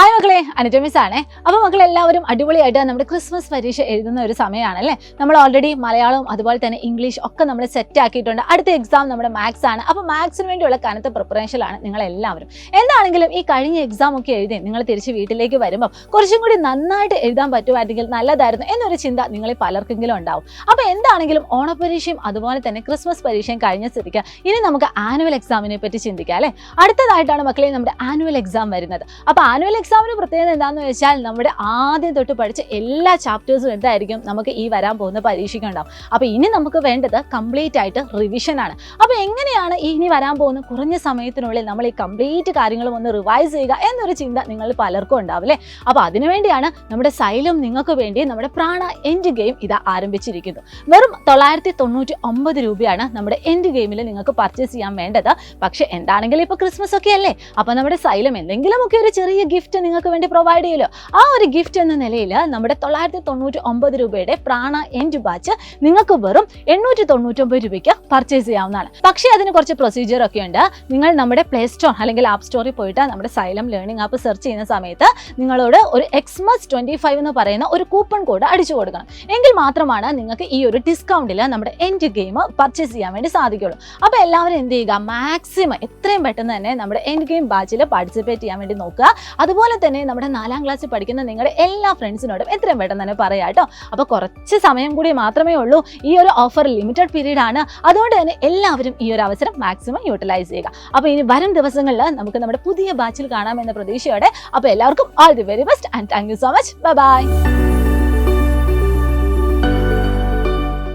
Hi മക്കളെ, Anuja miss ആണേ. അപ്പോൾ മക്കളെല്ലാവരും അടിപൊളിയായിട്ട് നമ്മുടെ ക്രിസ്മസ് പരീക്ഷ എഴുതുന്ന ഒരു സമയമാണല്ലേ. നമ്മൾ ഓൾറെഡി മലയാളവും അതുപോലെ തന്നെ ഇംഗ്ലീഷ് ഒക്കെ നമ്മൾ സെറ്റ് ആക്കിയിട്ടുണ്ട്. അടുത്ത എക്സാം നമ്മുടെ മാത്സ് ആണ്. അപ്പോൾ മാത്സിന് വേണ്ടിയുള്ള കനത്ത പ്രിപ്പറേഷനിലാണ് നിങ്ങളെല്ലാവരും. എന്താണെങ്കിലും ഈ കഴിഞ്ഞ എക്സാം ഒക്കെ എഴുതി നിങ്ങൾ തിരിച്ച് വീട്ടിലേക്ക് വരുമ്പോൾ കുറച്ചും കൂടി നന്നായിട്ട് എഴുതാൻ പറ്റുമായിരുന്നെങ്കിൽ നല്ലതായിരുന്നു എന്നൊരു ചിന്ത നിങ്ങളിൽ പലർക്കെങ്കിലും ഉണ്ടാവും. അപ്പോൾ എന്താണെങ്കിലും ഓണപരീക്ഷയും അതുപോലെ തന്നെ ക്രിസ്മസ് പരീക്ഷയും കഴിഞ്ഞ സ്ഥിതിക്ക് ഇനി നമുക്ക് ആനുവൽ എക്സാമിനെ പറ്റി ചിന്തിക്കാം അല്ലേ. അടുത്തതായിട്ടാണ് മക്കളെ നമ്മുടെ ആനുവൽ എക്സാം വരുന്നത്. അപ്പോൾ ആനുവൽ എക്സാമിന് പ്രത്യേകത എന്താണെന്ന് വെച്ചാൽ നമ്മുടെ ആദ്യം തൊട്ട് പഠിച്ച എല്ലാ ചാപ്റ്റേഴ്സും എന്തായിരിക്കും നമുക്ക് ഈ വരാൻ പോകുന്ന പരീക്ഷയ്ക്ക് ഉണ്ടാവും. അപ്പോൾ ഇനി നമുക്ക് വേണ്ടത് കംപ്ലീറ്റ് ആയിട്ട് റിവിഷൻ ആണ്. അപ്പോൾ എങ്ങനെയാണ് ഇനി വരാൻ പോകുന്ന കുറഞ്ഞ സമയത്തിനുള്ളിൽ നമ്മൾ ഈ കംപ്ലീറ്റ് കാര്യങ്ങളും ഒന്ന് റിവൈസ് ചെയ്യുക എന്നൊരു ചിന്ത നിങ്ങൾ പലർക്കും ഉണ്ടാവും അല്ലേ. അപ്പോൾ അതിനുവേണ്ടിയാണ് നമ്മുടെ സൈലം നിങ്ങൾക്ക് വേണ്ടി നമ്മുടെ പ്രാണ എൻഡ് ഗെയിം ഇത് ആരംഭിച്ചിരിക്കുന്നു. വെറും 999 രൂപയാണ് നമ്മുടെ എൻഡ് ഗെയിമിൽ നിങ്ങൾക്ക് പർച്ചേസ് ചെയ്യാൻ വേണ്ടത്. പക്ഷെ എന്താണെങ്കിലും ഇപ്പോൾ ക്രിസ്മസ് ഒക്കെ അല്ലേ, അപ്പോൾ നമ്മുടെ സൈലം എന്തെങ്കിലുമൊക്കെ ഒരു ചെറിയ ഗിഫ്റ്റ് നിങ്ങൾക്ക് വേണ്ടി പ്രൊവൈഡ് ചെയ്യുമല്ലോ. ആ ഒരു ഗിഫ്റ്റ് എന്ന നിലയിൽ നമ്മുടെ 999 രൂപയുടെ പ്രാണ എൻഡ് ബാച്ച് നിങ്ങൾക്ക് വെറും 899 രൂപയ്ക്ക് പർച്ചേസ് ചെയ്യാവുന്നതാണ്. പക്ഷേ അതിന് കുറച്ച് പ്രൊസീജിയർ ഒക്കെ ഉണ്ട്. നിങ്ങൾ നമ്മുടെ പ്ലേ സ്റ്റോർ അല്ലെങ്കിൽ ആപ്പ് സ്റ്റോറിൽ പോയിട്ട് നമ്മുടെ സൈലം ലേണിംഗ് ആപ്പ് സെർച്ച് ചെയ്യുന്ന സമയത്ത് നിങ്ങളോട് ഒരു എക്സ്മസ് 25 എന്ന് പറയുന്ന ഒരു കൂപ്പൺ കോഡ് അടിച്ചു കൊടുക്കണം. എങ്കിൽ മാത്രമാണ് നിങ്ങൾക്ക് ഈ ഒരു ഡിസ്കൗണ്ടിൽ നമ്മുടെ എൻഡ് ഗെയിം പർച്ചേസ് ചെയ്യാൻ വേണ്ടി സാധിക്കുള്ളൂ. അപ്പോൾ എല്ലാവരും എന്ത് ചെയ്യുക, മാക്സിമം എത്രയും പെട്ടെന്ന് തന്നെ നമ്മുടെ എൻഡ് ഗെയിം ബാച്ചിൽ പാർട്ടിസിപ്പേറ്റ് ചെയ്യാൻ വേണ്ടി നോക്കുക. അതുപോലെ തന്നെ നമ്മുടെ 4ാം ക്ലാസ്സിൽ പഠിക്കുന്ന നിങ്ങളുടെ എല്ലാ ഫ്രണ്ട്സിനോടും എത്രയും പെട്ടെന്ന് തന്നെ പറയാം കേട്ടോ. അപ്പോൾ കുറച്ച് സമയം കൂടി മാത്രമേ ഉള്ളൂ. ഈ ഒരു ഓഫർ ലിമിറ്റഡ് പീരീഡ് ആണ്. അതുകൊണ്ട് തന്നെ എല്ലാവരും ഈ ഒരു അവസരം മാക്സിമം യൂട്ടിലൈസ് ചെയ്യുക. അപ്പോൾ ഇനി വരും ദിവസങ്ങളിൽ നമുക്ക് നമ്മുടെ പുതിയ ബാച്ചിൽ കാണാമെന്ന പ്രതീക്ഷയോടെ അപ്പോൾ എല്ലാവർക്കും all the very best and thank you so much. Bye bye.